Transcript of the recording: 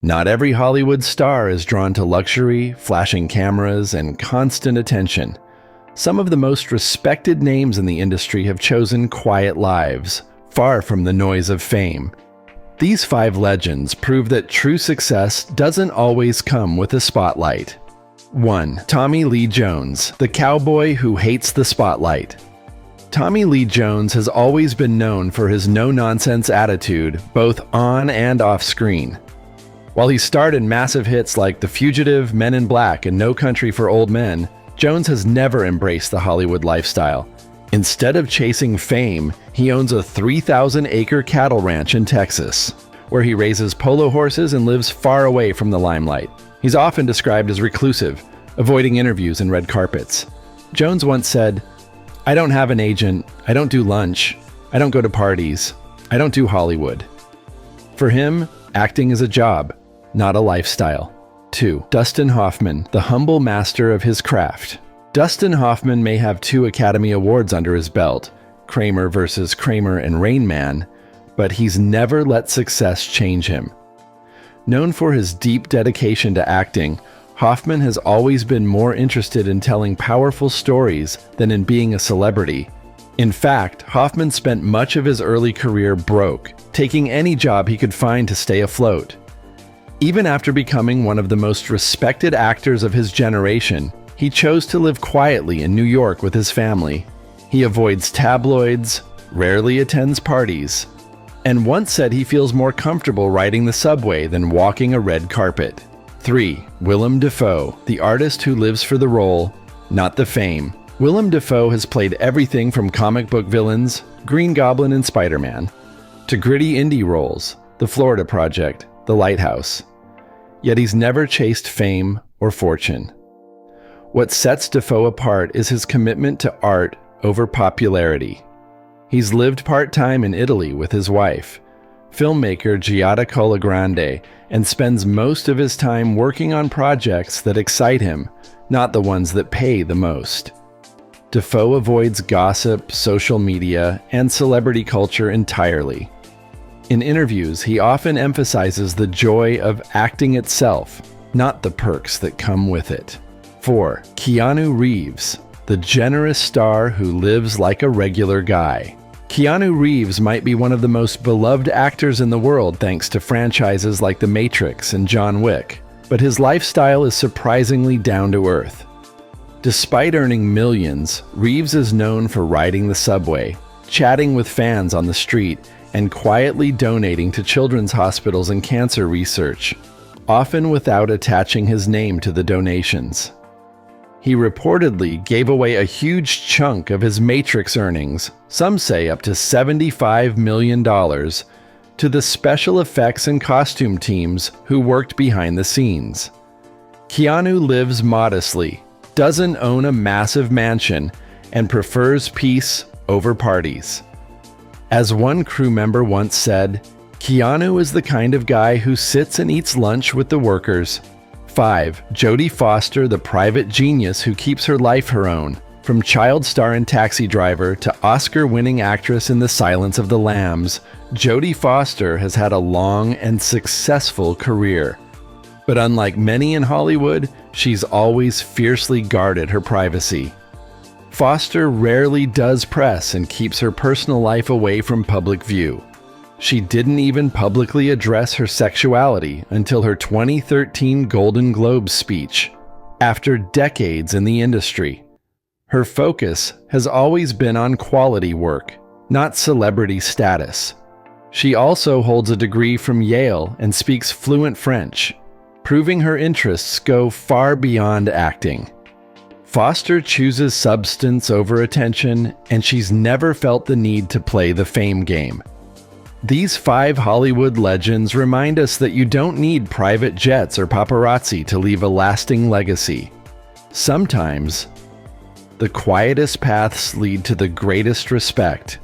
Not every Hollywood star is drawn to luxury, flashing cameras, and constant attention. Some of the most respected names in the industry have chosen quiet lives, far from the noise of fame. These 5 legends prove that true success doesn't always come with a spotlight. 1. Tommy Lee Jones, the cowboy who hates the spotlight. Tommy Lee Jones has always been known for his no-nonsense attitude, both on and off screen. While he starred in massive hits like The Fugitive, Men in Black, and No Country for Old Men, Jones has never embraced the Hollywood lifestyle. Instead of chasing fame, he owns a 3,000-acre cattle ranch in Texas, where he raises polo horses and lives far away from the limelight. He's often described as reclusive, avoiding interviews and red carpets. Jones once said, "I don't have an agent, I don't do lunch, I don't go to parties, I don't do Hollywood." For him, acting is a job, not a lifestyle. 2. Dustin Hoffman, the humble master of his craft. Dustin Hoffman may have 2 Academy Awards under his belt, Kramer vs. Kramer and Rain Man, but he's never let success change him. Known for his deep dedication to acting, Hoffman has always been more interested in telling powerful stories than in being a celebrity. In fact, Hoffman spent much of his early career broke, taking any job he could find to stay afloat. Even after becoming one of the most respected actors of his generation, he chose to live quietly in New York with his family. He avoids tabloids, rarely attends parties, and once said he feels more comfortable riding the subway than walking a red carpet. 3. Willem Dafoe, the artist who lives for the role, not the fame. Willem Dafoe has played everything from comic book villains, Green Goblin and Spider-Man, to gritty indie roles, The Florida Project, The Lighthouse. Yet he's never chased fame or fortune. What sets Dafoe apart is his commitment to art over popularity. He's lived part-time in Italy with his wife, filmmaker Giada Colagrande, and spends most of his time working on projects that excite him, not the ones that pay the most. Dafoe avoids gossip, social media, and celebrity culture entirely. In interviews, he often emphasizes the joy of acting itself, not the perks that come with it. 4. Keanu Reeves, the generous star who lives like a regular guy. Keanu Reeves might be one of the most beloved actors in the world thanks to franchises like The Matrix and John Wick, but his lifestyle is surprisingly down to earth. Despite earning millions, Reeves is known for riding the subway, chatting with fans on the street, and quietly donating to children's hospitals and cancer research, often without attaching his name to the donations. He reportedly gave away a huge chunk of his Matrix earnings, some say up to $75 million, to the special effects and costume teams who worked behind the scenes. Keanu lives modestly, doesn't own a massive mansion, and prefers peace over parties. As one crew member once said, Keanu is the kind of guy who sits and eats lunch with the workers. 5. Jodie Foster, the private genius who keeps her life her own. From child star in Taxi Driver to Oscar-winning actress in The Silence of the Lambs, Jodie Foster has had a long and successful career. But unlike many in Hollywood, she's always fiercely guarded her privacy. Foster rarely does press and keeps her personal life away from public view. She didn't even publicly address her sexuality until her 2013 Golden Globes speech, after decades in the industry. Her focus has always been on quality work, not celebrity status. She also holds a degree from Yale and speaks fluent French, proving her interests go far beyond acting. Foster chooses substance over attention, and she's never felt the need to play the fame game. These 5 Hollywood legends remind us that you don't need private jets or paparazzi to leave a lasting legacy. Sometimes, the quietest paths lead to the greatest respect.